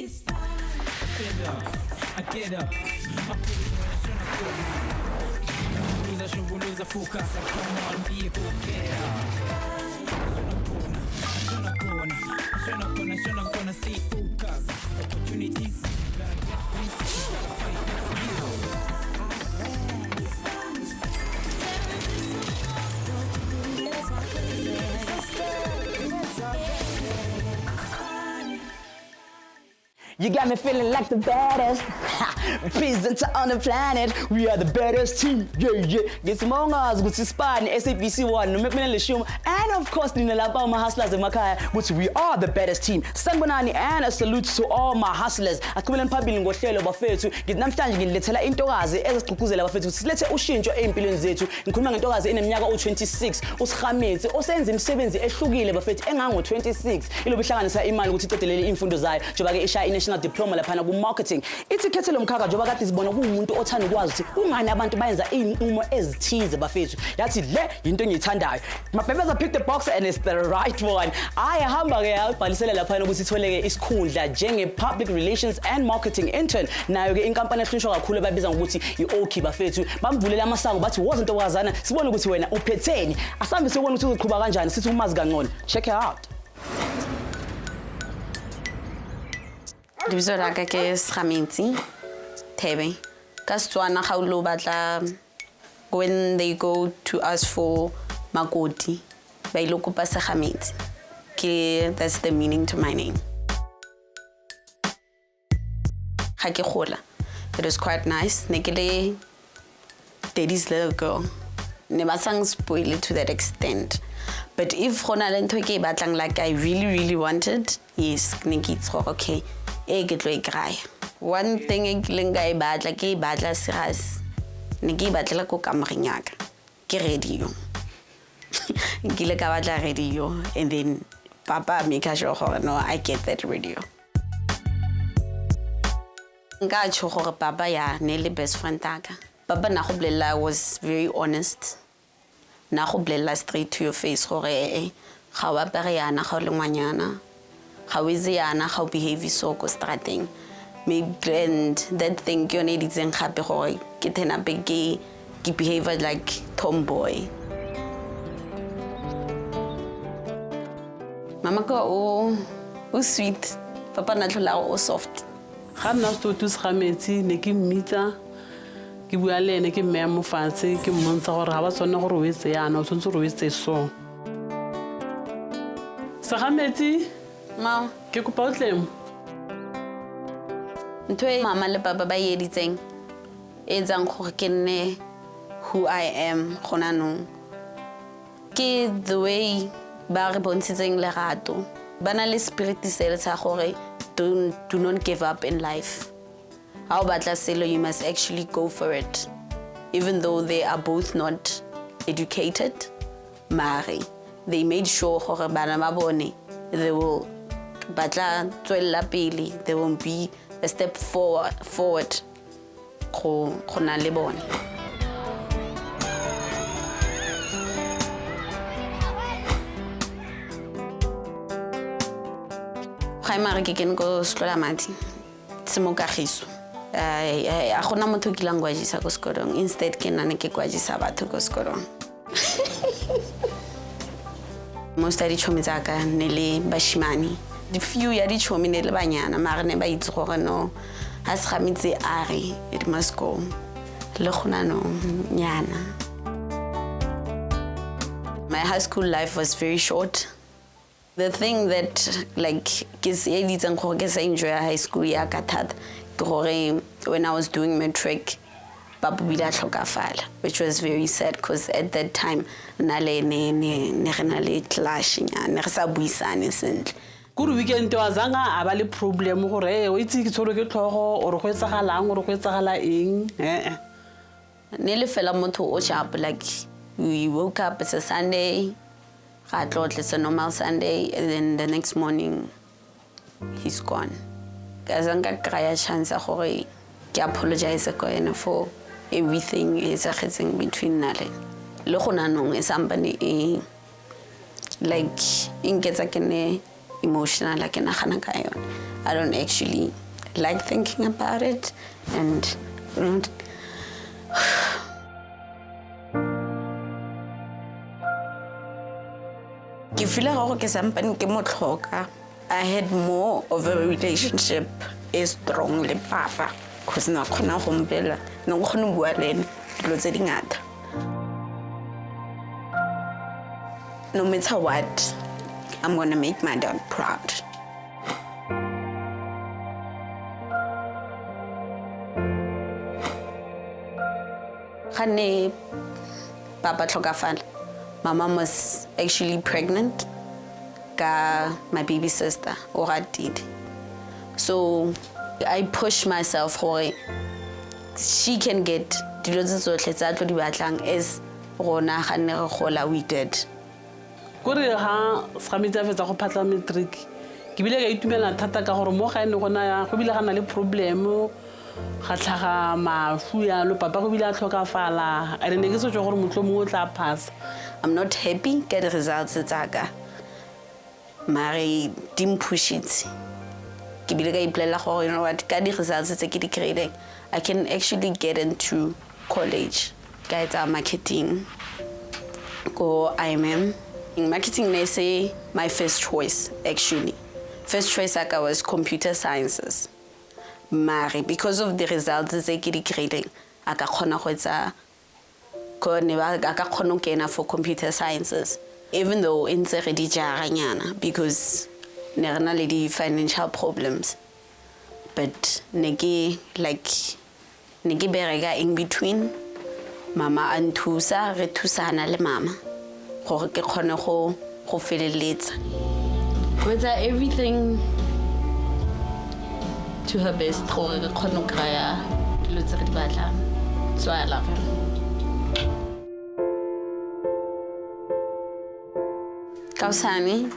It's fine. I get up. Lose focus. Come on, people, get up. Gonna stay focused. Opportunities. You got me feeling like the baddest presenter on the planet. We are the baddest team. Yeah. Get among us, which is iSpani, SABC1, no make me lishum, and of course, Ninalapa, my hustlers in Makaya, which we are the baddest team. Sangbonani and a salute to all my hustlers. Akulan Pabiling was shell over fair to get Namstan in Letela Intorazi, as Kukuzela Fetus, let's Ushin to Empilin Zetu, in Kumantoraz in Miaga 26, Ushamet, Osens in 70, Eshugil of Fet Engango 26, Ilubishan Iman, which is totally infundozai, Jobaga Isha in diploma la phana ku marketing ithi khethelo mkhaka njoba kade sibona kuumuntu othanda ukwazi ungani abantu bayenza inqumo ezithize bafethu yathi le into engiyithandayo mabebeza pick the box and it's the right one ayahamba ke yabhalisela lapha ukuthi itholeke isikhundla njenge public relations and marketing intern nayo ke inkampani ehlonishwa kakhulu babiza ngokuthi iOki bafethu bamvulela amasango bathi woza into kwazana sibone ukuthi wena uphetheni asambe sokubona ukuthi uqhubha kanjani sithi umazi kangcono check it out. Dibiso la ka ke Segametsi Thebe. Ka Setswana ga o lo batla when they go to ask for makoti ba ile kopa Segametsi. That's the meaning to my name. Ga ke gola. It was quite nice. Ne ke le daddy's little girl. Ne ba sang spoil it to that extent. But if gona le ntho ke batlang like I really wanted, yes, ne ke itse okay. One thing I batla ke batla serious ne ke batla ko kamareng ya ka ke radio ke le ka batla radio and then papa make sure no I get that radio nka tsho gore papa ya ne le best friend taka papa na go bolela was very honest na go bolela straight to your face gore ga wa pere yana ga le ngwanyana how is yana how behaviour so go starting maybe and that thing you need is en happy gore ke tena big behavior like tomboy mama ko o sweet papa na tlola o soft ga nna sto tu Segametsi ne ke mmitsa ke bua le ene ke mme mo fatshe ke mmontsha gore ga ba tsone gore o etse yana o tsentse re o etse so Segametsi ma ke kopa o tlemo ntwe mama le papa ba yeditseng e tsang gore ke nne who I am gona no ke the way ba re bontshitseng lerato bana le spirit se le tsa gore do not give up in life how batla selo you must actually go for it even though they are both not educated mari they made sure gore bana ba bone they will batla tswella pele there will be a step forward go na le bone primary ke ken go skola mati tsemo kagiso a gona motho ke language sa go skolong instead ke nane ke kwajisa batho go skolong most of the chomizaka ne le bashimani the few ya di chomi ne le banyana mara ne ba itse gore no ha Segametsi ari it must go le gona no nyana. My high school life was very short. The thing that like is editsang gore ke sa enjoy high school ya ka thata gore when I was doing matric Papa bila tlhokafala which was very sad because at that time nale ne rena le clash nya ne re sa buisane sentle kuru weekend wa zanga aba le problem gore o itse ke tsholo ke tlhogo o re go etsagalang o re go etsagala eng ne le fela motho o sharp like we woke up it's a Sunday ga tlotle it's a normal Sunday and then the next morning he's gone kazanga kraya chance gore ke apologize ko ene for everything is a getting between nale le gona nong e somebody like in getsa ke ne emotional like na gana ka yone I don't actually like thinking about it, and ke feel like ke sampane ke mo tlhoka. I had more of a relationship strong le papa because na khona go mpela na go khona bua le ene dilo tse dingata. No matter what, I'm gonna make my dad proud. Khane papa tlhokafala, my mom was actually pregnant ka my baby sister or I did. So I pushed myself for she can get dilo tse tsotlhe tsa tlo di batlang as rona ga ne re gola we did. Kore ha Segametsi a fetsa go phatla matric ke bile ka itumela thata ka gore mo ga ene gona ya go bile ga na le problem ga tlhaga mafu ya lo papa go bile a tlhokafala a re ne ke se gore motlo mo o tla pass. I'm not happy get the results tsaka mare dim push it ke bile ka iplela gore you know what ka di results tse ke di creating I can actually get into college ka etsa marketing go IMM. In marketing they say my first choice actually first choice aka was computer sciences mare because of the results tse ke di creating aka khona go etsa ko ne ba ka khona kena for computer sciences even though in tse re di jaranyana because ne rena le di financial problems but neke berega in between mama anthusa re thusana le mama gore ke khone go feleletsa with everything to her best gore re khone kaya dilo tse re di batlang so I love her. Kausani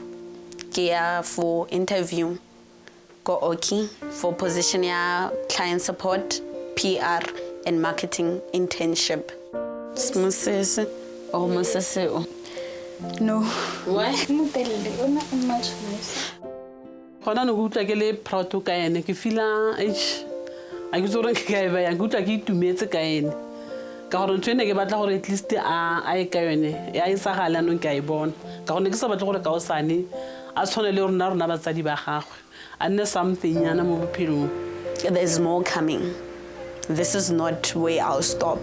kia for interview go Oki for position ya client support, PR and marketing internship. Smusese or musese. No. Why? Gona no go utla ke le proud ka ene ke fila a ke tsore ke ga ba ya go utla ke itumetse ka ene ka gore ntwe ne ke batla gore at least a e ka yone ya isagala no ke a e bona ka gore ke sa batla gore ka osane a tshone le rona batsadi ba gagwe a nne something yana mo bophelong. There's more coming. This is not where I'll stop.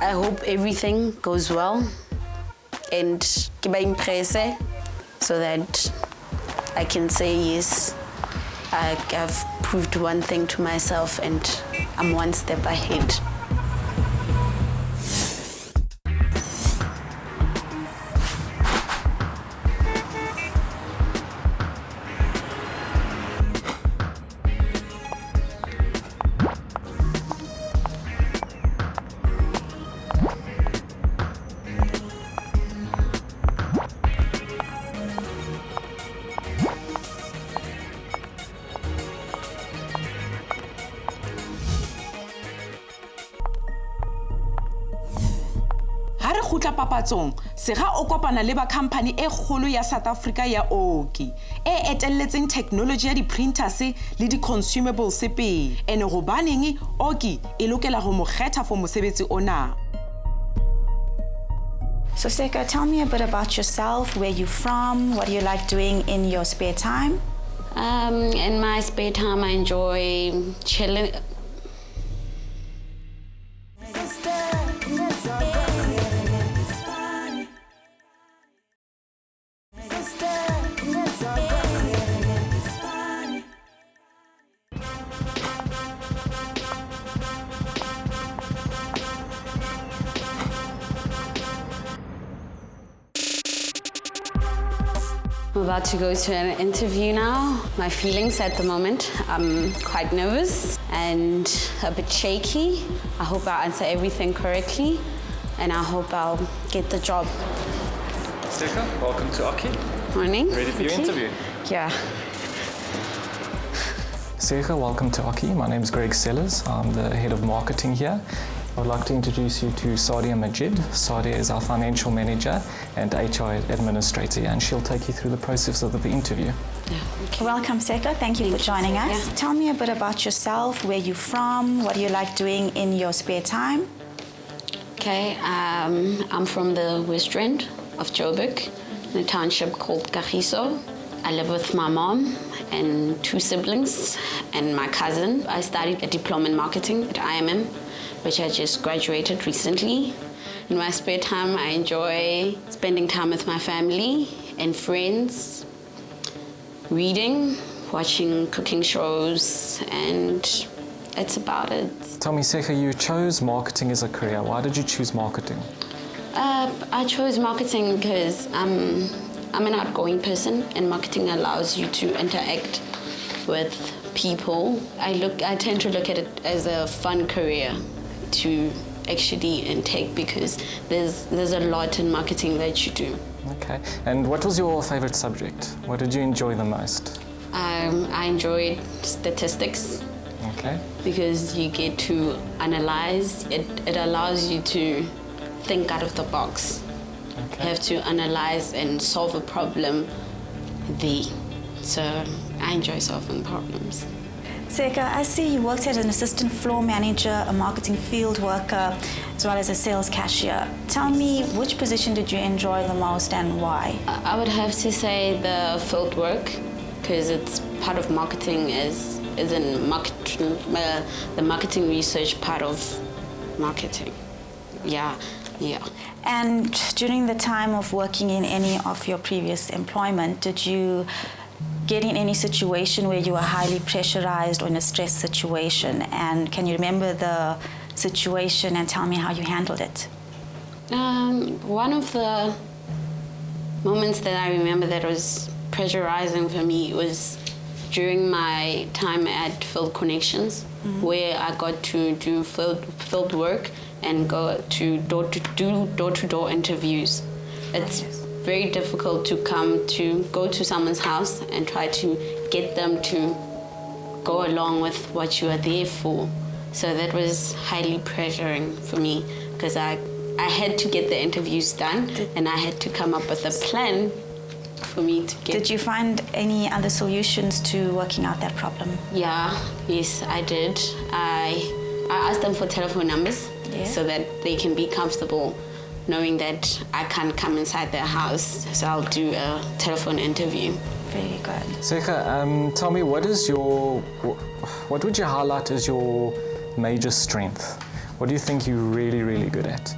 I hope everything goes well and keep impressed so that I can say yes, I've proved one thing to myself and I'm one step ahead. Papatsong sega o kopana le ba company e kgolo ya South Africa ya Oki e etelletseng technology ya di printers le di consumables pele ene go baneng Oki e lokela go mo kgetha for mosebetsi ona. So Seka, tell me a bit about yourself, where you're from, what do you like doing in your spare time? In my spare time I enjoy chilling. I'm about to go to an interview now. My feelings at the moment, I'm quite nervous and a bit shaky. I hope I answer everything correctly and I hope I'll get the job. Seka, welcome to Oki. Morning. Ready for your interview? Yeah. Seka, welcome to Aki. My name is Greg Sellers. I'm the head of marketing here. I would like to introduce you to Sadia Majid. Sadia is our financial manager and HR administrator, and she'll take you through the process of the interview. Welcome, Seka. Thank you for joining us. Yeah. Tell me a bit about yourself, where you're from, what do you like doing in your spare time? Okay, I'm from the West Rand of Joburg, in a township called Kagiso. I live with my mom and 2 siblings and my cousin. I studied a diploma in marketing at IMM, which I just graduated recently. In my spare time, I enjoy spending time with my family and friends, reading, watching cooking shows, and that's about it. Tell me, Seka, you chose marketing as a career. Why did you choose marketing? I chose marketing because I'm an outgoing person, and marketing allows you to interact with people. I tend to look at it as a fun career to actually intake, because there's a lot in marketing that you do. Okay. And what was your favorite subject? What did you enjoy the most? I enjoyed statistics. Okay. Because you get to analyze. It allows you to think out of the box. Okay. You have to analyze and solve a problem there. So I enjoy solving problems. Seka, I see you worked as an assistant floor manager, a marketing field worker, as well as a sales cashier. Tell me, which position did you enjoy the most and why? I would have to say the field work, because it's part of marketing is in marketing, the marketing research part of marketing. Yeah. And during the time of working in any of your previous employment, did you get in any situation where you were highly pressurized or in a stress situation? And can you remember the situation and tell me how you handled it? One of the moments that I remember that was pressurizing for me was during my time at Field Connections, where I got to do field work and go to door-to-door interviews. It's very difficult to go to someone's house and try to get them to go along with what you are there for. So that was highly pressuring for me, because I had to get the interviews done and I had to come up with a plan for me to get. Did you find any other solutions to working out that problem? Yes, I did. I asked them for telephone numbers so that they can be comfortable knowing that I can't come inside their house, so I'll do a telephone interview. Very good. Seka, tell me, what would you highlight as your major strength? What do you think you're really, really good at?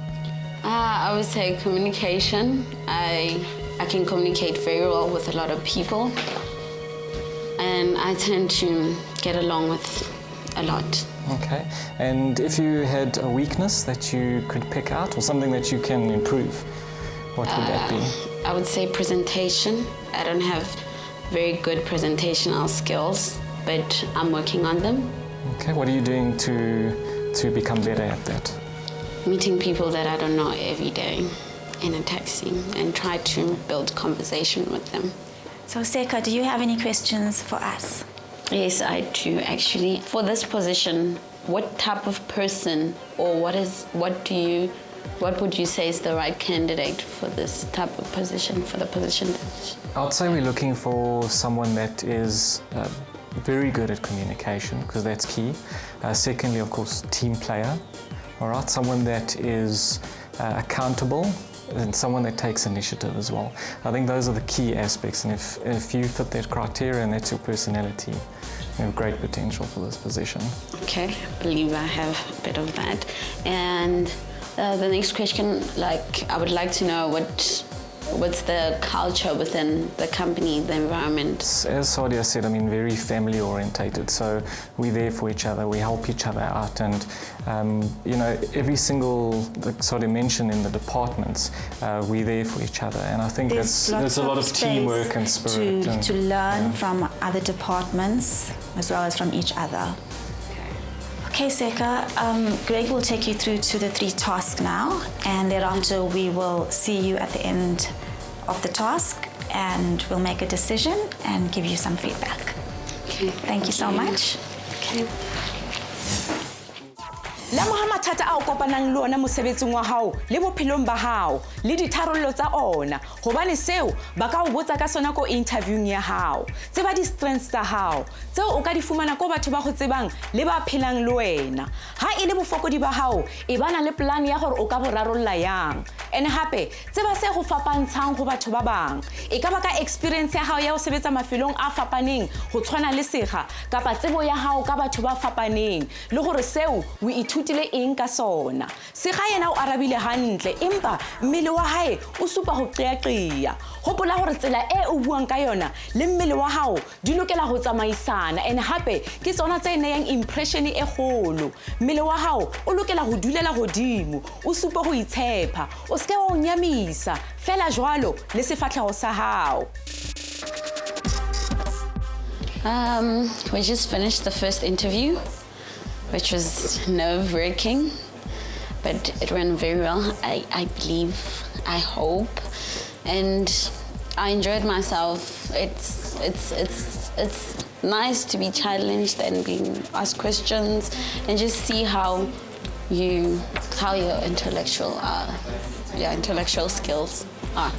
I would say communication. I can communicate very well with a lot of people, and I tend to get along with a lot. Okay. And if you had a weakness that you could pick out or something that you can improve, what would that be? I would say presentation. I don't have very good presentational skills, but I'm working on them. Okay. What are you doing to become better at that? Meeting people that I don't know every day in a taxi and try to build conversation with them. So Seka, do you have any questions for us? Yes, I do actually. For this position, what type of person, or what would you say is the right candidate for this type of position, for the position? I'd say we're looking for someone that is very good at communication, because that's key. Secondly, of course, team player. All right, someone that is accountable, and someone that takes initiative as well. I think those are the key aspects, and if you fit that criteria and that's your personality, you have great potential for this position. Okay, I believe I have a bit of that. And the next question, I would like to know what's the culture within the company, the environment? As Sadia said, very family orientated. So we're there for each other, we help each other out, and every single, like Sadia mentioned, in the departments, we're there for each other. And I think there's a lot of teamwork and spirit. To learn from other departments as well as from each other. Okay, Seka, Greg will take you through to the 3 tasks now, and thereafter we will see you at the end of the task and we'll make a decision and give you some feedback. Okay. Thank you so much. Okay. Lemoha mathata a o kopanang le ona mosebetsing wa hao le bophelong ba hao le ditharollo tsa ona hobane seo ba ka o botsa ka sona ko interviewing ya hao. Tseba di-strengths tsa hao tseo o ka di fumana ko batho ba go tsebang le ba phelang le wena. Ha e le bofokodi ba hao e bana le plan ya gore o ka bo rarolla yang. And hape tseba se go fapantshang go batho ba bang e ka ba ka experience ya hao ya o sebetsa mafelong a fapaneng go tshwana le sega kapa tsebo ya hao ka batho ba fapaneng le gore seo o ithutile eng ka sona. Sega yena o arabile hantle empa mmele wa hae o supa go qeaqea. Hopola gore tsela e o buang ka yona le mmele wa hao di lokela go tsamaisana and hape ke tsona tse neyang impression e kgolo. Mmele wa hao o lokela go dulela godimo o supa go itshepa o ske wa o nyamisa fela jwalo le sefatlhego sa hao. We just finished the first interview, which was nerve-wracking, but it went very well. I believe, I hope, and I enjoyed myself. It's nice to be challenged and being asked questions and just see how your intellectual skills are.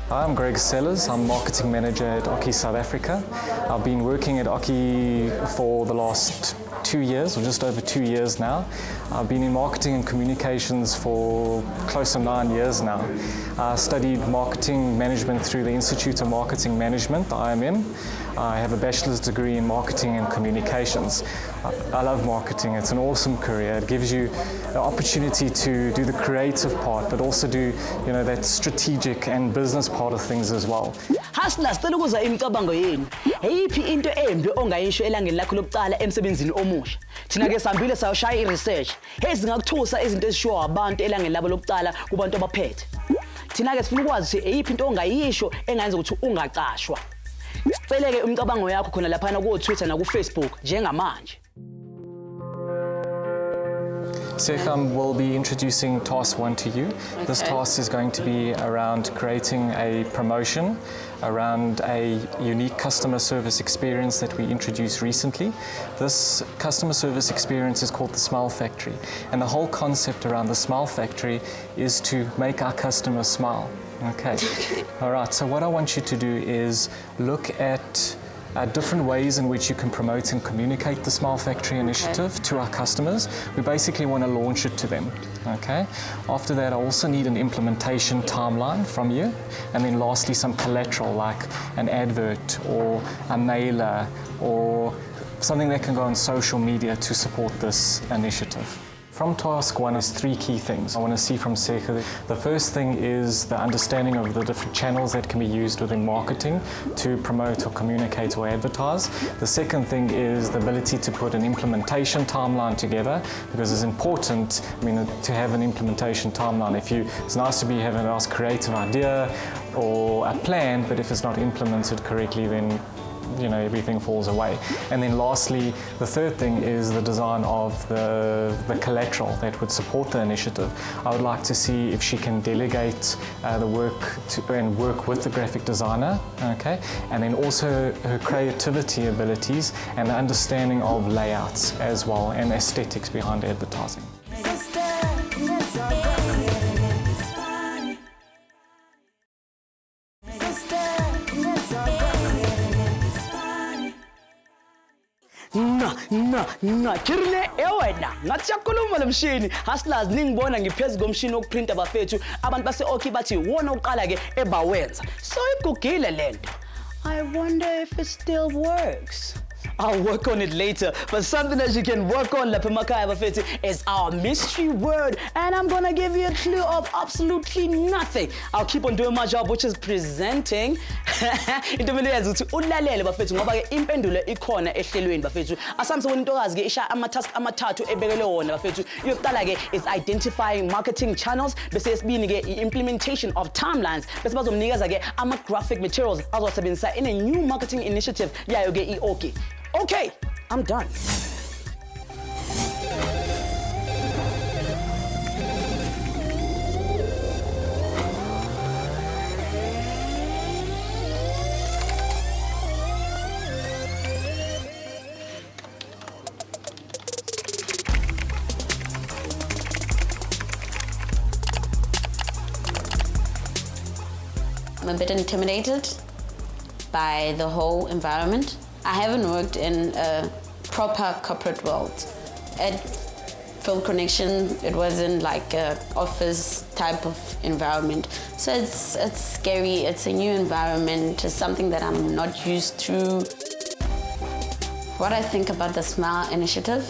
Hi, I'm Greg Sellers. I'm Marketing Manager at Oki South Africa. I've been working at Oki for the last 2 years, or just over 2 years now. I've been in marketing and communications for close to 9 years now. I studied marketing management through the Institute of Marketing Management, the IMM. I have a bachelor's degree in marketing and communications. I love marketing. It's an awesome career. It gives you the opportunity to do the creative part, but also do, that strategic and business part of things as well. Hasla sicela ukuza imicabango yenu. Eyiphi into embi ongayisho elangeni lakho lokuqala emsebenzini omusha? Thina ke sambile sayoshaya i-research. Ezingakuthusa izinto ezishiwo abantu elangeni labo lokuqala kubantu abaphethe. Thina ke sifuna ukwazi ukuthi eyiphi into ongayisho engenza ukuthi ungaqashwa. Sicele ke umcabango yakho khona lapha na ku Twitter na ku Facebook njengamanje. Sekam will be introducing task 1 to you. Okay. This task is going to be around creating a promotion around a unique customer service experience that we introduced recently. This customer service experience is called the Smile Factory, and the whole concept around the Smile Factory is to make our customers smile. Okay. All right, so what I want you to do is look at different ways in which you can promote and communicate the Smile Factory initiative to our customers. We basically want to launch it to them, okay? After that, I also need an implementation timeline from you. And then lastly, some collateral like an advert or a mailer or something that can go on social media to support this initiative. From task 1 is 3 key things I want to see from Seka. The first thing is the understanding of the different channels that can be used within marketing to promote or communicate or advertise. The second thing is the ability to put an implementation timeline together, because it's important, to have an implementation timeline. It's nice to have a nice creative idea or a plan, but if it's not implemented correctly, then everything falls away. And then lastly, the third thing is the design of the collateral that would support the initiative. I would like to see if she can delegate the work and work with the graphic designer, okay? And then also her creativity abilities and the understanding of layouts as well and aesthetics behind advertising. Kirne ewena ngathi yakhuluma lomshini hustlers ningibona ngiphezulu komshini wokuprinta bafethu abantu base Oki bathi wona uqala ke ebawenza so igugile lento. I wonder if it still works. I'll work on it later, but something that you can work on lapha emakhaya bafethu is our mystery word, and I'm gonna give you a clue of absolutely nothing. I'll keep on doing my job, which is presenting. Into mina yazi ukuthi ulalele bafethu ngoba ke impendulo ikhona ehlelweni bafethu. Asamse wona intokazi ke isha ama-task amathathu ebekele wona bafethu. Yokuqala ke is identifying marketing channels, bese yesibini ke implementation of timelines, bese bazomnikeza ke ama-graphic materials azosebenzisa in a new marketing initiative yayo ke i-Oki. Okay, I'm done. I'm a bit intimidated by the whole environment. I haven't worked in a proper corporate world. At Field Connection, it wasn't like an office type of environment. So it's scary, it's a new environment, it's something that I'm not used to. What I think about the Smile Initiative,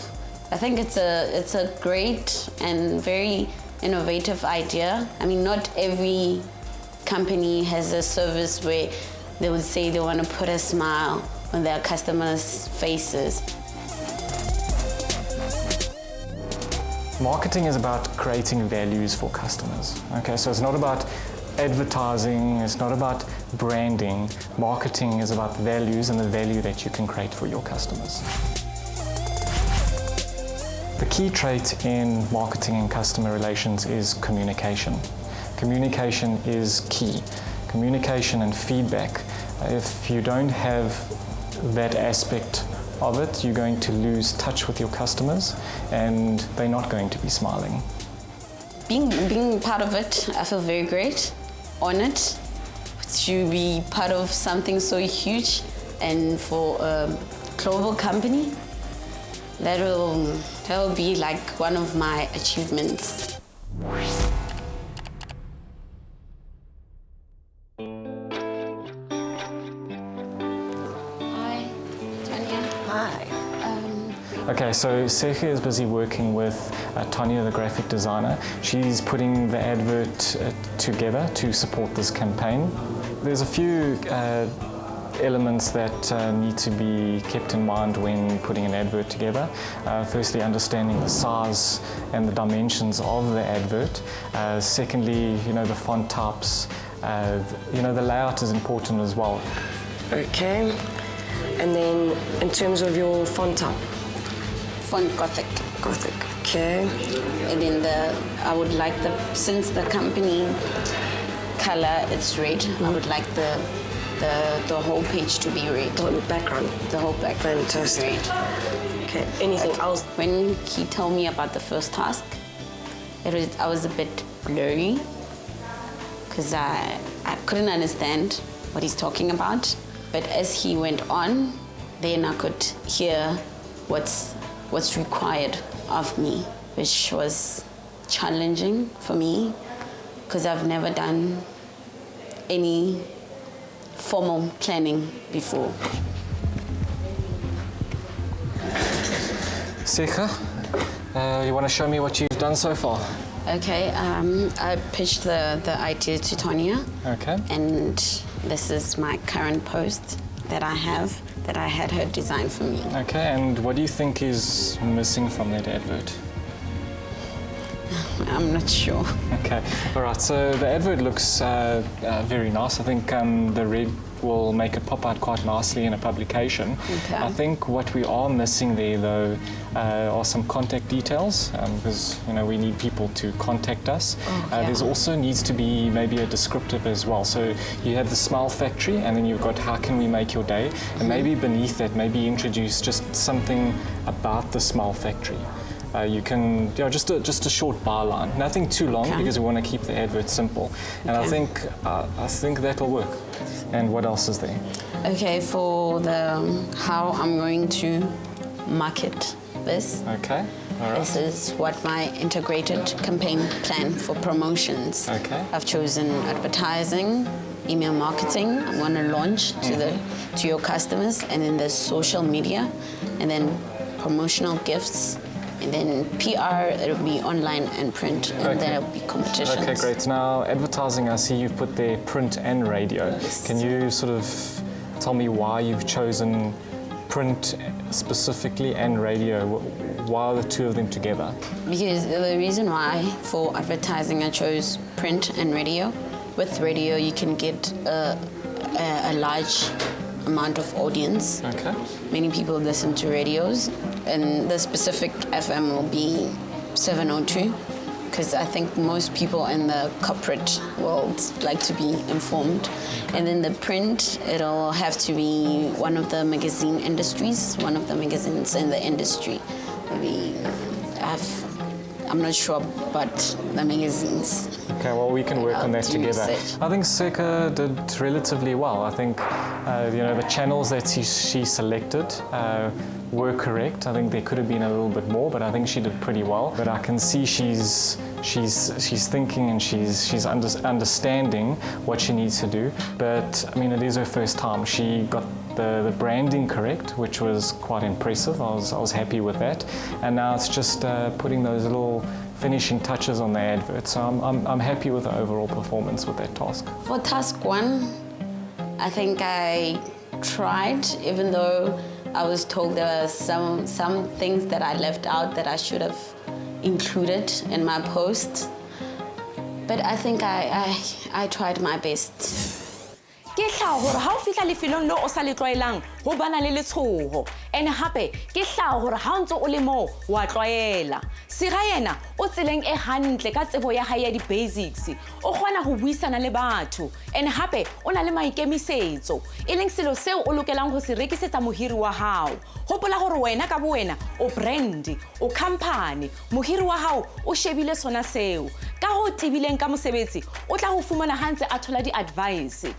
I think it's a great and very innovative idea. I mean, not every company has a service where they would say they want to put a smile on their customers' faces. Marketing is about creating values for customers. Okay, so it's not about advertising, it's not about branding. Marketing is about values and the value that you can create for your customers. The key trait in marketing and customer relations is communication. Communication is key. Communication and feedback. If you don't have that aspect of it, you're going to lose touch with your customers and they're not going to be smiling. Being part of it, I feel very great, honored to be part of something so huge, and for a global company, that will be like one of my achievements. Okay, so Seche is busy working with Tanya, the graphic designer. She's putting the advert together to support this campaign. There's a few elements that need to be kept in mind when putting an advert together. Firstly, understanding the size and the dimensions of the advert. Secondly, the font types. The layout is important as well. Okay, and then in terms of your font type? Font Gothic. Gothic, okay. And then I would like since the company color is red, I would like the whole page to be red. The whole background? The whole background. Fantastic. Red. Okay, anything else? When he told me about the first task, I was a bit blurry because I couldn't understand what he's talking about. But as he went on, then I could hear what's required of me, which was challenging for me because I've never done any formal planning before. Seche, you want to show me what you've done so far? Okay, I pitched the idea to Tanya. Okay. And this is my current post that I have, that I had her design for me. Okay, and what do you think is missing from that advert? I'm not sure. Okay, all right, so the advert looks very nice. I think the red will make it pop out quite nicely in a publication. Okay. I think what we are missing there, though, are some contact details, because we need people to contact us. There's also needs to be maybe a descriptive as well. So you have the Smile Factory, and then you've got how can we make your day, and maybe beneath that, maybe introduce just something about the Smile Factory. You can, just a short byline, nothing too long, because we want to keep the advert simple. And I think that will work. And what else is there? Okay, for how I'm going to market this. Okay, all right. This is what my integrated campaign plan for promotions. Okay. I've chosen advertising, email marketing. I'm going to launch to your customers, and then there's social media, and then promotional gifts. And then PR, it'll be online and print, and then it'll be competitions. Okay, great. Now, advertising, I see you've put there print and radio. Yes. Can you sort of tell me why you've chosen print specifically and radio? Why are the two of them together? Because the reason why for advertising I chose print and radio. With radio, you can get a large amount of audience. Okay. Many people listen to radios, and the specific FM will be 702, because I think most people in the corporate world like to be informed. And then the print, it'll have to be one of the magazine industries, one of the magazines in the industry. Maybe I'm not sure about the magazines. Okay, well, we can work on that do together. research. I think Seka did relatively well. I think, the channels that she selected were correct. I think there could have been a little bit more, but I think she did pretty well. But I can see she's thinking and she's understanding what she needs to do. But I mean, it is her first time. She got the branding correct, which was quite impressive. I was happy with that. And now it's just putting those little finishing touches on the advert. So I'm happy with the overall performance with that task. For task 1, I think I tried, even though I was told there were some things that I left out that I should have included in my post. But I think I tried my best. ke tlhago gore ha o fihla lefelong le o sa le tlwaelang go bana le letshogo ene gape ke tlhago gore ha o ntse o le moo wa tlwaela sega yena o tseleng e hantle ka tsebo ya hae ya di-basics o kgona go buisana le batho ene gape o na le maikemisetso e leng selo seo o lokelang go se rekisetsa mohiri wa hao gopola gore wena ka bo wena o brand o company mohiri wa hao o shebile sona seo ka go tibileng ka mosebetsi o tla go fumana hantse a thola di-advice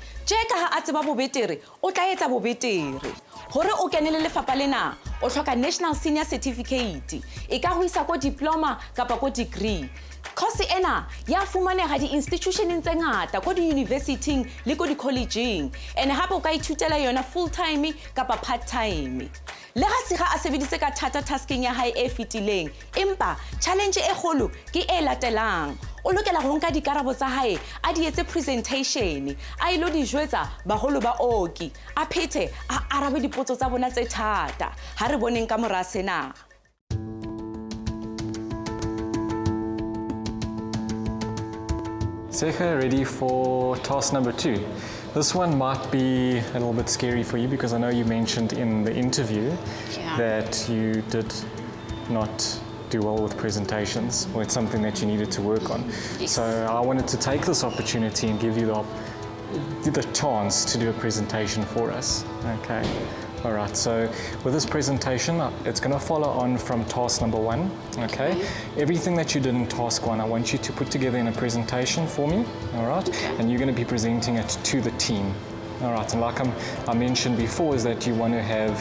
ka ha a tseba bobetere o tla etsa bobetere gore o kenele lefapha lena o tlhoka national senior certificate e ka go isa ko diploma kapa ko degree course ena ya fumanega di-institutioneng tse ngata ko di-universitying le ko di-collegeng and hape o ka ithutela yona full time kapa part time le ga siga a sebedise ka thata tasking ya hae e fetileng empa challenge e kgolo ke e latelang o lokela go nka dikarabo tsa hae a di etse presentation a ilo di jwetsa bagolo ba oki a phete a arabe dipotso tsa bona tse thata ha re boneng ka mora sena. Seka, ready for task number 2. This one might be a little bit scary for you because I know you mentioned in the interview that you did not do well with presentations, or it's something that you needed to work on. Yes. So I wanted to take this opportunity and give you the chance to do a presentation for us. Okay. All right, so with this presentation, it's going to follow on from task number 1, okay? Everything that you did in task 1, I want you to put together in a presentation for me, all right? And you're going to be presenting it to the team. All right, and like I mentioned before, is that you want to have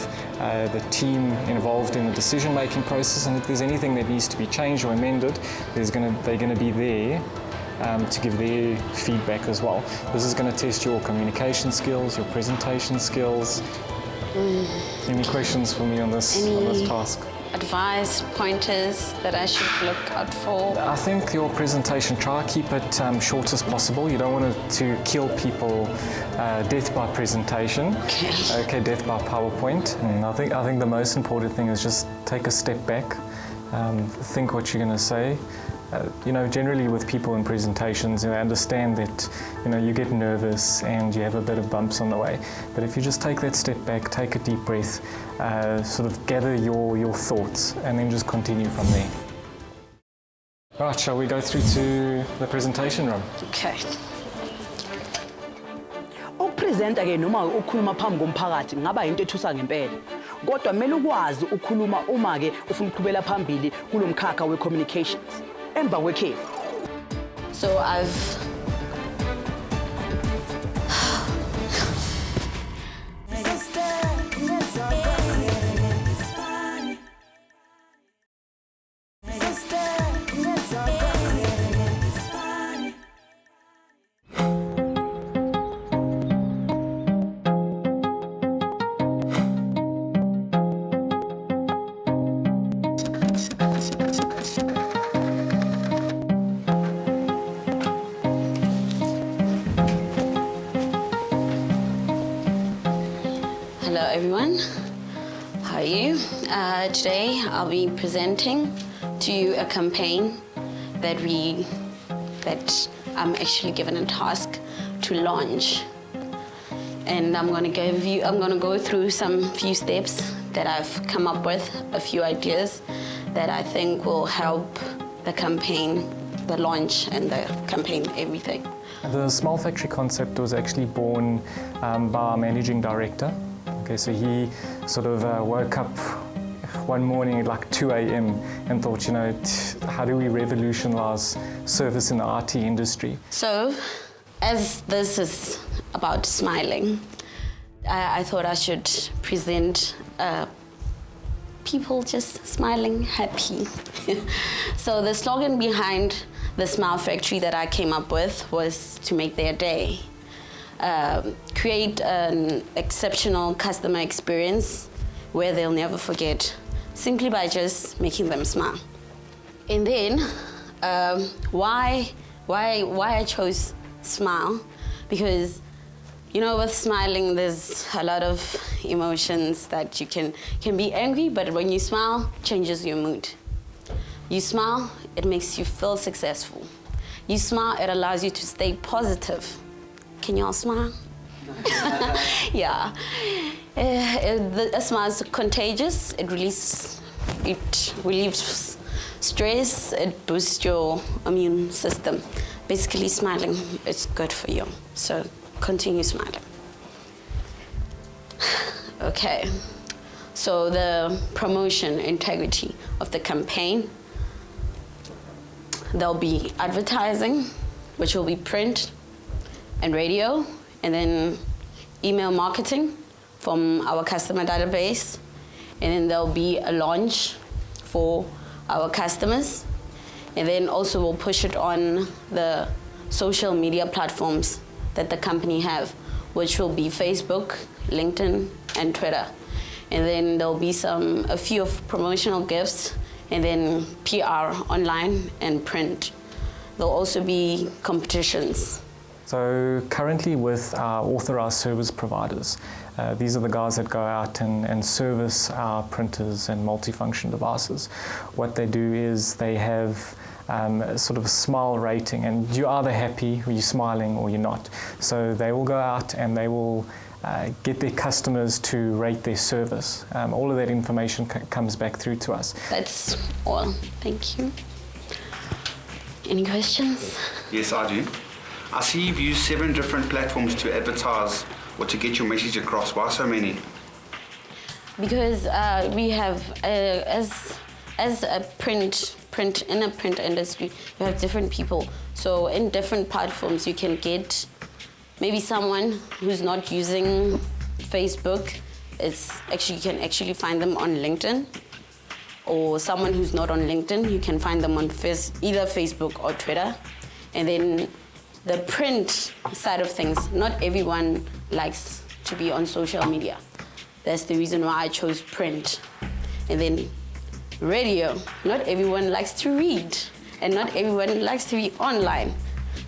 the team involved in the decision-making process, and if there's anything that needs to be changed or amended, they're going to be there to give their feedback as well. This is going to test your communication skills, your presentation skills. Any questions for me on this task? Advice, pointers that I should look out for? I think your presentation, try to keep it short as possible. You don't want to kill people death by presentation. Okay, death by PowerPoint. And I think the most important thing is just take a step back, think what you're going to say. Generally with people in presentations, I understand that, you get nervous and you have a bit of bumps on the way. But if you just take that step back, take a deep breath, sort of gather your thoughts and then just continue from there. Right, shall we go through to the presentation room? Okay. Ukupresenta ke noma ukukhuluma phambi komphakathi ngaba into ethusa ngempela. Kodwa kumele ukwazi ukukhuluma uma ke ufuna ukuqhubela phambili kulomkhakha we-communications. Emva kwekhefu. So I've Hello everyone, how are you? Today I'll be presenting to you a campaign that I'm actually given a task to launch. And I'm gonna go through some few steps that I've come up with, a few ideas that I think will help the campaign, the launch and the campaign, everything. The Small Factory concept was actually born by our managing director. Okay, so he sort of woke up one morning at like 2 a.m. and thought, you know, how do we revolutionize service in the IT industry? So, as this is about smiling, I thought I should present people just smiling, happy. So the slogan behind the Smile Factory that I came up with was to make their day. Create an exceptional customer experience where they'll never forget, simply by just making them smile. And then, why I chose smile? Because, you know, with smiling, there's a lot of emotions that you can be angry, but when you smile, it changes your mood. You smile, it makes you feel successful. You smile, it allows you to stay positive. Can you all smile? Yeah. A smile is contagious. It relieves stress. It boosts your immune system. Basically, smiling is good for you. So continue smiling. Okay. So the promotion integrity of the campaign. There'll be advertising, which will be print and radio, and then email marketing from our customer database. And then there'll be a launch for our customers. And then also we'll push it on the social media platforms that the company have, which will be Facebook, LinkedIn, and Twitter. And then there'll be a few of promotional gifts, and then PR online and print. There'll also be competitions. So currently with our authorized service providers, these are the guys that go out and service our printers and multifunction devices. What they do is they have sort of a smile rating, and you're either happy or you're smiling or you're not. So they will go out and they will get their customers to rate their service. All of that information comes back through to us. That's all. Thank you. Any questions? Yes, I do. I see you've used 7 different platforms to advertise or to get your message across. Why so many? Because we have, as a print in a print industry, you have different people. So in different platforms, you can get maybe someone who's not using Facebook. You can actually find them on LinkedIn. Or someone who's not on LinkedIn, you can find them on either Facebook or Twitter. And then the print side of things, not everyone likes to be on social media. That's the reason why I chose print. And then radio, not everyone likes to read, and not everyone likes to be online.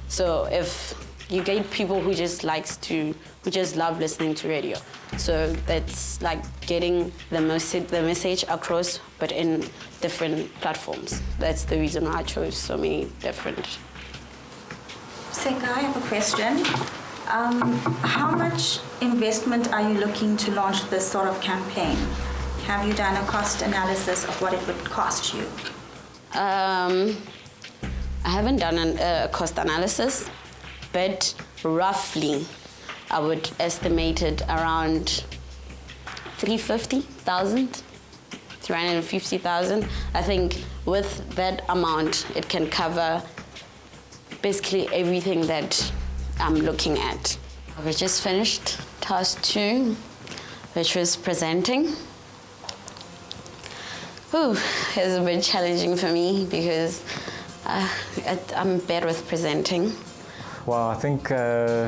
So if you get people who just love listening to radio. So that's like getting the message across, but in different platforms. That's the reason why I chose so many different. Seka, I have a question. How much investment are you looking to launch this sort of campaign? Have you done a cost analysis of what it would cost you? I haven't done a cost analysis, but roughly I would estimate it around 350,000. I think with that amount, it can cover basically everything that I'm looking at. We just finished task 2, which was presenting. Ooh, it was a bit challenging for me because I'm bad with presenting. Well, I think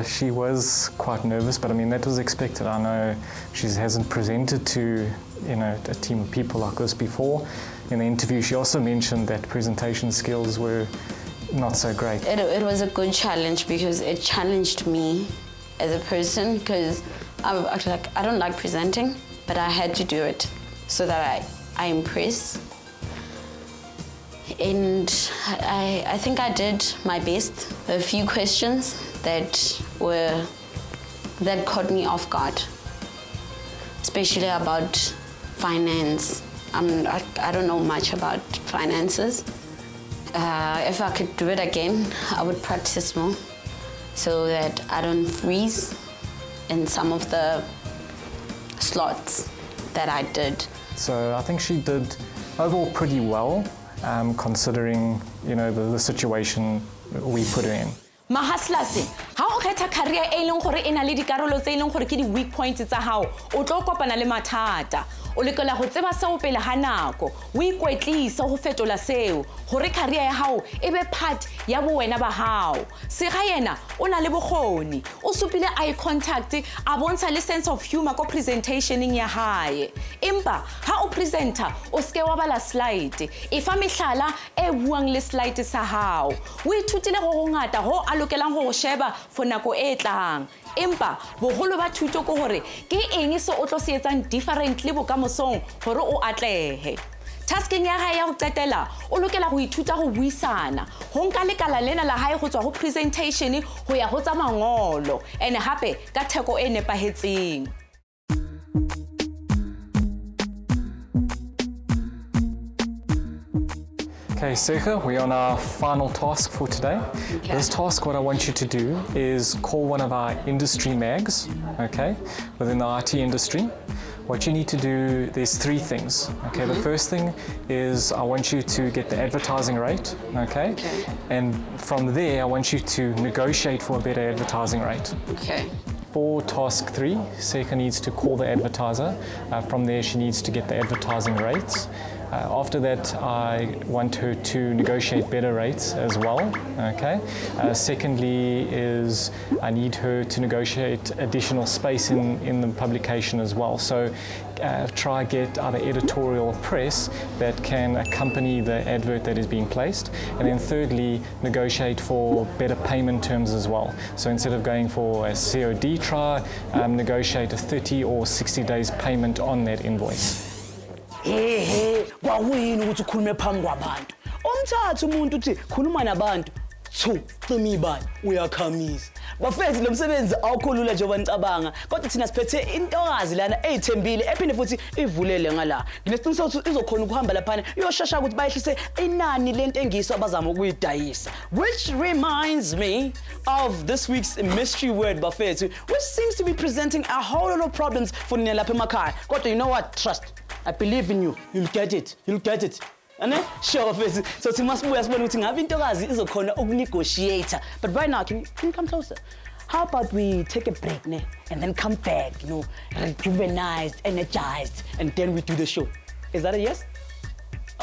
she was quite nervous, but I mean, that was expected. I know she hasn't presented to, a team of people like this before. In the interview, she also mentioned that presentation skills were not so great. It was a good challenge because it challenged me as a person, because I don't like presenting, but I had to do it so that I impress. And I think I did my best. A few questions that caught me off guard, especially about finance. I don't know much about finances. If I could do it again, I would practice more so that I don't freeze in some of the slots that I did. So I think she did overall pretty well, considering the situation we put her in. Mahaslase, ha o kgetha career e leng gore e na le dikarolo tse e leng gore ke di weak points tsa hao, o tlo kopana le mathata. O lekala go tseba seo pele ha nako, o ikwetlisa go fetola seo, gore career ya hao e be part ya bowena ba hao. Sega yena o na le bokgoni, o supile eye contact, a bontsha le sense of humor ko presentationeng ya hae. Empa ha o presenter o ske wa bala slide, e fa mehlala e buang le slide sa hao. O ithutile go ngata ho a lokelang go sheba for nako e tlang. Empa boholo ba thuto ko gore ke eng se o tlo se etsang differently bokamosong gore o atlehe. Tasking ya hae ya go qetela o lokela go ithuta go buisana, go nka lekala lena la hae go tswa go presentation go ya go tsa mangolo ene hape ka theko e nepahetseng. Okay, Sega, we're on our final task for today. Okay. This task, what I want you to do is call one of our industry mags, okay, within the IT industry. What you need to do, there's three things, okay? The first thing is I want you to get the advertising rate, okay? And from there, I want you to negotiate for a better advertising rate. Okay. For task 3, Seka needs to call the advertiser. From there, she needs to get the advertising rates. After that, I want her to negotiate better rates as well, okay? Secondly is I need her to negotiate additional space in the publication as well. So try get either editorial or press that can accompany the advert that is being placed. And then thirdly, negotiate for better payment terms as well. So instead of going for a COD, try negotiate a 30 or 60 days payment on that invoice. Kwawini ukuthi ukhulume phambi kwabantu. Omthatha umuntu uthi khuluma nabantu. Cima ibani uyakhamisa. Bafethu lo msebenzi awukhulula njengoba nicabanga, kodwa thina siphethe intokazi lana ezithembile ephinde futhi ivulele ngala. Nginesiqiniseko ukuthi izokhona ukuhamba lapha iyoshasha ukuthi bayehlise inani lentengiso abazama ukuyidayisa. Which reminds me of this week's mystery word bafethu, which seems to be presenting a whole lot of problems for nina lapha emakhaya. Kodwa you know what? Trust. I believe in you. You'll get it. You'll get it. Sure, face. So we must be as well with intokazi izokhona ukunegotiate. But right now, can you come closer? How about we take a break, ne? And then come back, rejuvenized, energized, and then we do the show. Is that a yes?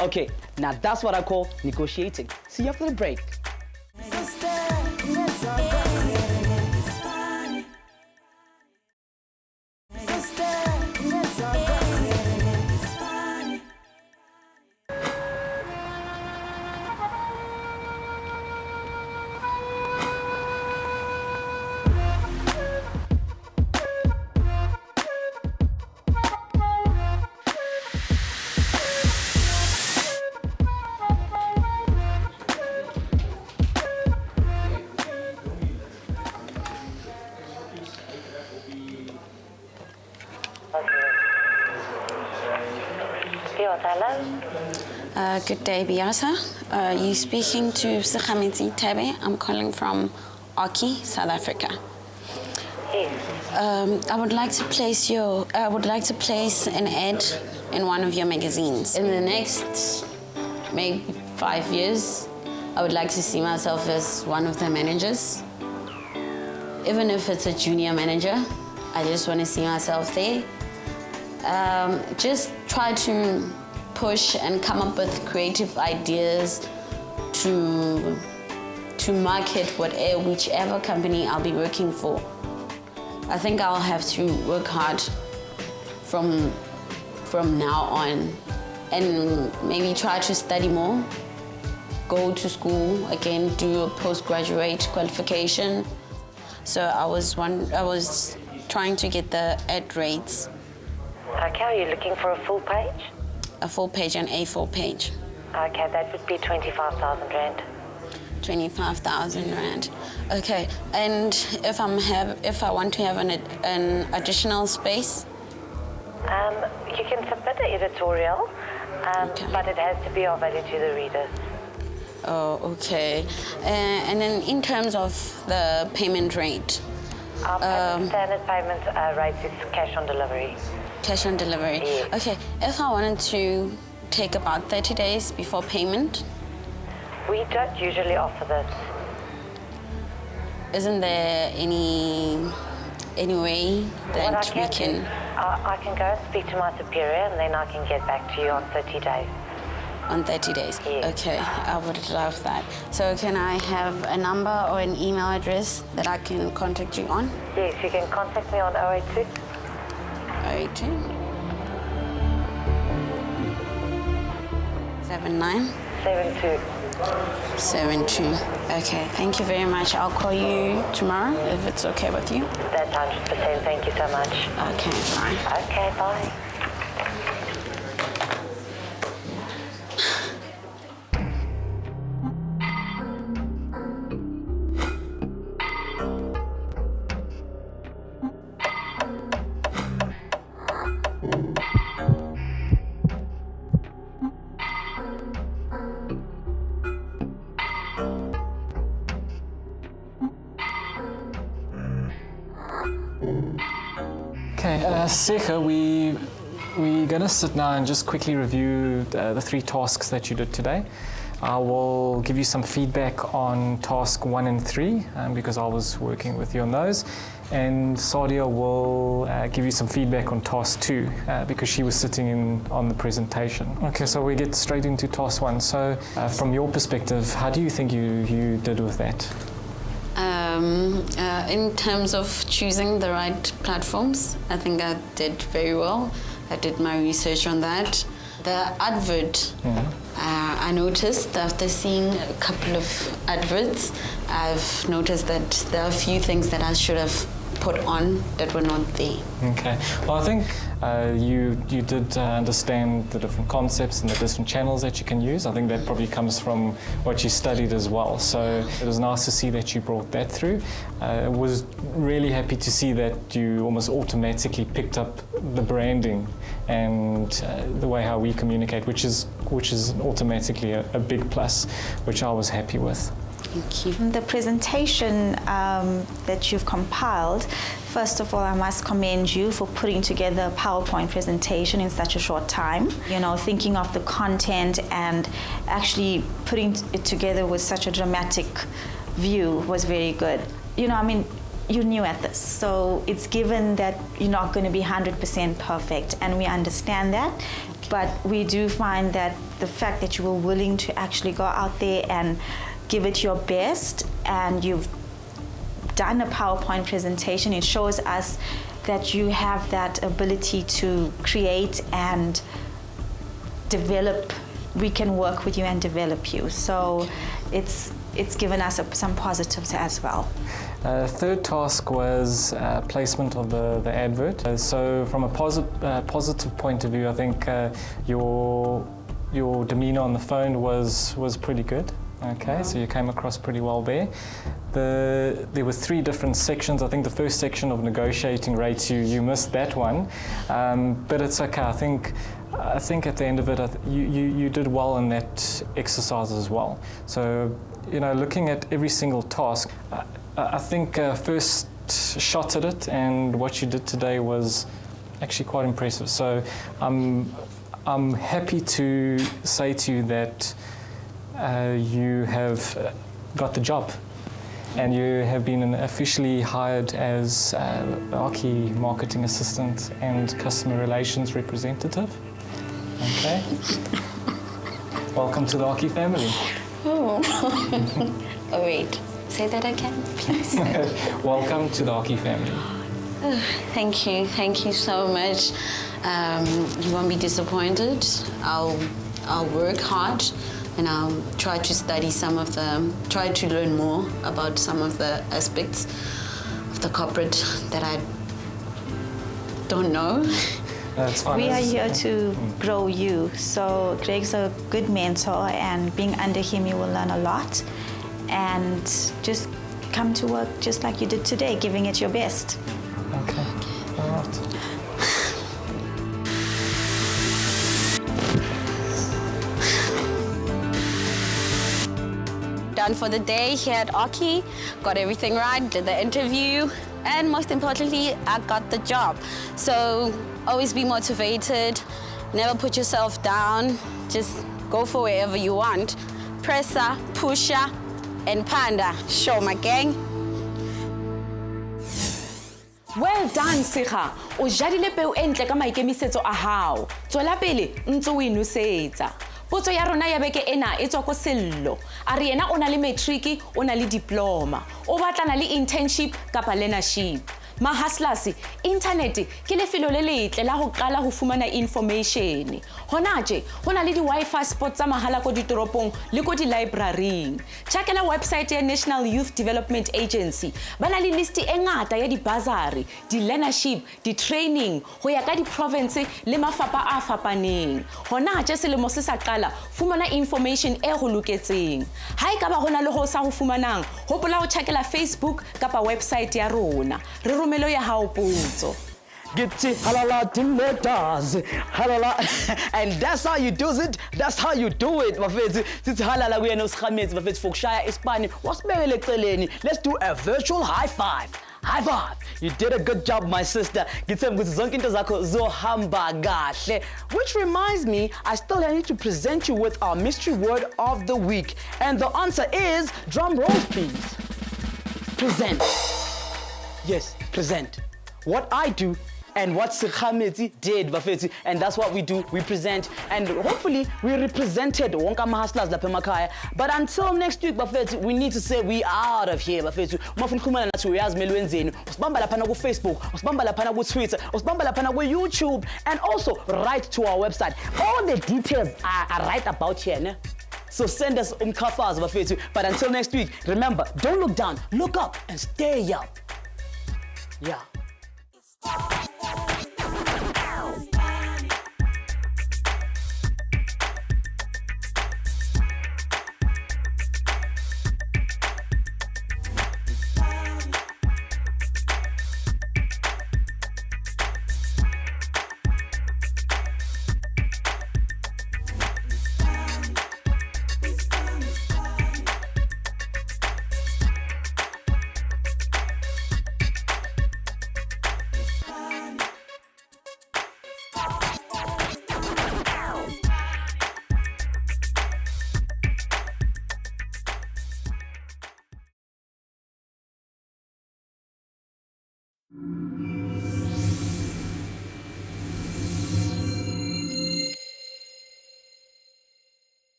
Okay, now that's what I call negotiating. See you after the break. Good day, Biasa. You speaking to Segametsi Thebe. I'm calling from Aki, South Africa. I would like to place an ad in one of your magazines. In the next maybe 5 years, I would like to see myself as one of the managers. Even if it's a junior manager, I just want to see myself there. Just try to push and come up with creative ideas to market whichever company I'll be working for. I think I'll have to work hard from now on and maybe try to study more, go to school again, do a postgraduate qualification. So I was trying to get the ad rates. Okay, are you looking for a full page? A full page and A4 page. Okay, that would be 25,000 Rand. 25,000 Rand. Okay, and if I want to have an additional space? You can submit an editorial, but it has to be of value to the readers. Oh, okay. And then in terms of the payment rate? Our standard payment rate is cash on delivery. Cash on delivery. Yes. Okay, if I wanted to take about 30 days before payment, We don't usually offer this. isn't there any way What that we I can... do, I can go and speak to my superior and then I can get back to you on 30 days. On 30 days? Yes. Okay, I would love that. So can I have a number or an email address that I can contact you on? Yes, you can contact me on 082 082 79 72. 72. Okay, thank you very much. I'll call you tomorrow if it's okay with you. That's 100%. Thank you so much. Okay, bye. Okay, bye. Okay, Secha, we're going to sit now and just quickly review the 3 tasks that you did today. I will give you some feedback on task 1 and 3 because I was working with you on those. And Sadia will give you some feedback on task 2 because she was sitting in on the presentation. Okay, so we get straight into task 1. So from your perspective, how do you think you did with that? In terms of choosing the right platforms, I think I did very well. I did my research on that. The advert, I noticed after seeing a couple of adverts, I've noticed that there are a few things that I should have put on that were not there. Okay. Well, I think you did understand the different concepts and the different channels that you can use. I think that probably comes from what you studied as well. So it was nice to see that you brought that through. Was really happy to see that you almost automatically picked up the branding and the way how we communicate, which is automatically a big plus, which I was happy with. Thank you. The presentation that you've compiled, first of all, I must commend you for putting together a PowerPoint presentation in such a short time. You know, thinking of the content and actually putting it together with such a dramatic view was very good. You know, I mean, you're new at this, so it's given that you're not going to be 100% perfect, and we understand that. But we do find that the fact that you were willing to actually go out there and give it your best, and you've done a PowerPoint presentation, it shows us that you have that ability to create and develop. We can work with you and develop you. So it's given us some positives as well. Third task was placement of the advert. So from a positive point of view, I think your demeanor on the phone was pretty good. Okay, so you came across pretty well there. There were 3 different sections. I think the first section of negotiating rates, you missed that one, but it's okay. I think at the end of it, you did well in that exercise as well. So, you know, looking at every single task, I think first shot at it, and what you did today was actually quite impressive. So I'm happy to say to you that you have got the job, and you have been officially hired as Aki Marketing Assistant and Customer Relations Representative. Okay. Welcome to the Aki family. Oh. Oh, wait. Say that again, please. Welcome to the Aki family. Thank you so much. You won't be disappointed. I'll work hard, and I'll try to study try to learn more about some of the aspects of the corporate that I don't know. That's fine. We are here to grow you. So Greg's a good mentor, and being under him, you will learn a lot. And just come to work just like you did today, giving it your best. Okay. All right. Done for the day here at Aki. Got everything right, did the interview. And most importantly, I got the job. So always be motivated, never put yourself down, just go for wherever you want. Presser, pusher, and panda. Show my gang. Well done, Sikha. O jadile peo e ntle ka maikemisetso a hao. Tswela pele ntse o inosetsa. Potso ya rona ya beke ena e tswa ko Sello. A re yena o na le matric, o na le diploma. O batlana le internship kapa learnership. Mahustlers, internet ke lefelo le letle la ho qala ho fumana information. Hona tje ho na le di-Wi-Fi spots tsa mahala ko ditoropong le ko di-librarying. Checkela website ya National Youth Development Agency. Ba na le list e ngata ya di-bursary, di-learnership, di-training ho ya ka di-province le mafapa a fapaneng. Hona tje selemo se sa qala fumana information e go loketseng. Ha e ka ba hona le ho sa ho fumanang, hopola ho checkela Facebook kapa website ya rona. Re romelo ya hao potso. Gitsi halala tiletas halala, and that's how you do it. That's how you do it, bafethu. Sithi halala kuyena uSegametsi bafethu for kushaya iSpani wasibekele eceleni. Let's do a virtual high five. High five. You did a good job, my sister. Ngithemba ukuthi zonke into zakho zohamba kahle. Which reminds me, I still need to present you with our mystery word of the week. And the answer is, drum rolls please. Present. Yes, present. What I do and what Segametsi did, bafethu, and that's what we do. We present, and hopefully we represented wonke ama-hustlers lapha emakhaya. But until next week, bafethu, we need to say we out of here, bafethu. Uma ufuna ukukhuluma nathi uyazi mele wenzeni. Usibamba lapha ku Facebook, usibamba lapha ku Twitter, usibamba lapha ku YouTube, and also write to our website. All the details are right about here, ne? So send us umkhafazo, bafethu. But until next week, remember, don't look down, look up, and stay up. Yeah.